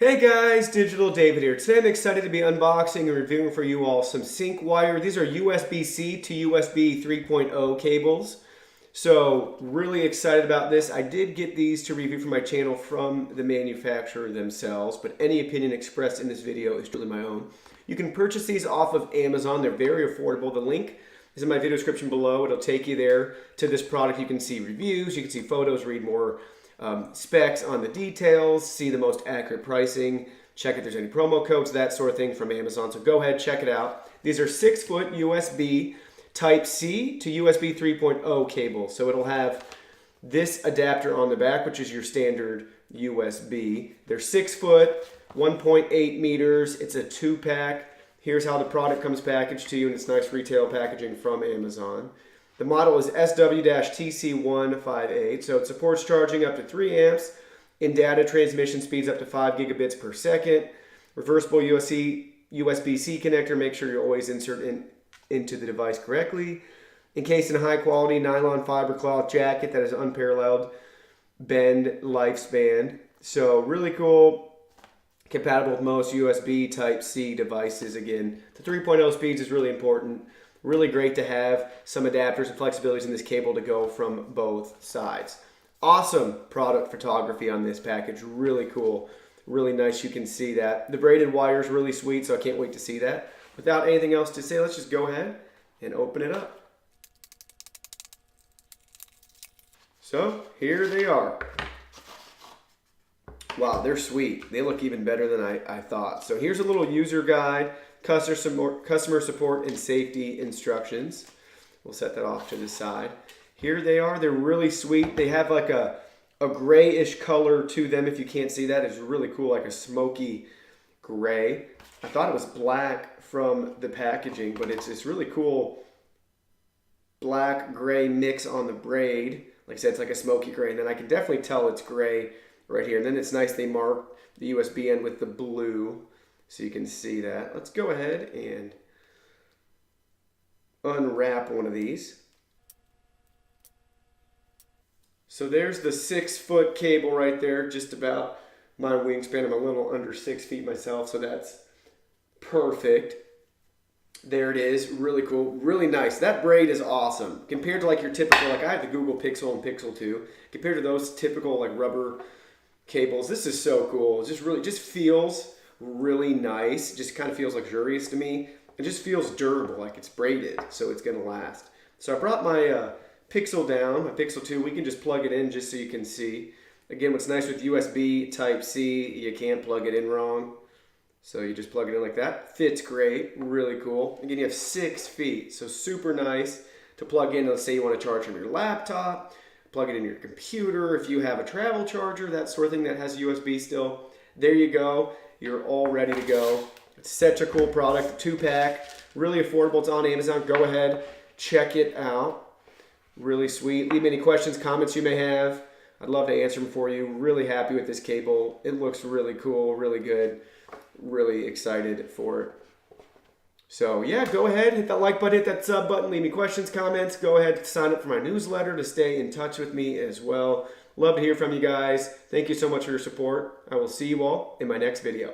Hey guys, Digital David here. Today I'm excited to be unboxing and reviewing for you all some Syncwire. These are USB-C to USB 3.0 cables. So really excited about this. I did get these to review for my channel from the manufacturer themselves, but any opinion expressed in this video is truly my own. You can purchase these off of Amazon. They're very affordable. The link is in my video description below. It'll take you there to this product. You can see reviews, you can see photos, read more specs on the details, see the most accurate pricing, check if there's any promo codes, that sort of thing from Amazon. So go ahead, check it out. These are 6-foot USB Type-C to USB 3.0 cables. So it'll have this adapter on the back, which is your standard USB. They're 6 foot, 1.8 meters. It's a 2-pack. Here's how the product comes packaged to you in its nice retail packaging from Amazon. The model is SW-TC158, so it supports charging up to 3 amps in data transmission speeds up to 5 gigabits per second. Reversible USB-C connector, make sure you always insert into the device correctly. Encased in a high-quality nylon fiber cloth jacket that has unparalleled bend lifespan. So really cool, compatible with most USB Type-C devices. Again, the 3.0 speeds is really important. Really great to have some adapters and flexibilities in this cable to go from both sides. Awesome product photography on this package. Really cool. Really nice. You can see that. The braided wire is really sweet, so I can't wait to see that. Without anything else to say, let's just go ahead and open it up. So here they are. Wow, they're sweet. They look even better than I thought. So here's a little user guide. Customer support and safety instructions. We'll set that off to the side. Here they are. They're really sweet. They have like a grayish color to them. If you can't see that, it's really cool, like a smoky gray. I thought it was black from the packaging, but it's this really cool black gray mix on the braid. Like I said, it's like a smoky gray, and then I can definitely tell it's gray right here. And then it's nice they mark the USB end with the blue, so you can see that. Let's go ahead and unwrap one of these. So there's the 6-foot cable right there, just about my wingspan. I'm a little under 6 feet myself, so that's perfect. There it is, really cool, really nice. That braid is awesome. Compared to like your typical, like I have the Google Pixel and Pixel 2, compared to those typical like rubber cables, this is so cool. It just feels really nice. Just kind of feels luxurious to me. It just feels durable, like it's braided, so it's gonna last. So I brought my Pixel down, my Pixel 2. We can just plug it in just so you can see. Again, what's nice with USB Type-C, you can't plug it in wrong. So you just plug it in like that. Fits great, really cool. Again, you have 6 feet, so super nice to plug in. Let's say you want to charge from your laptop, plug it in your computer. If you have a travel charger, that sort of thing that has USB still, there you go. You're all ready to go. It's such a cool product, 2-pack, really affordable. It's on Amazon. Go ahead, check it out. Really sweet. Leave me any questions, comments you may have. I'd love to answer them for you. Really happy with this cable. It looks really cool, really good. Really excited for it. So yeah, go ahead, hit that like button, hit that sub button, leave me questions, comments. Go ahead, sign up for my newsletter to stay in touch with me as well. Love to hear from you guys. Thank you so much for your support. I will see you all in my next video.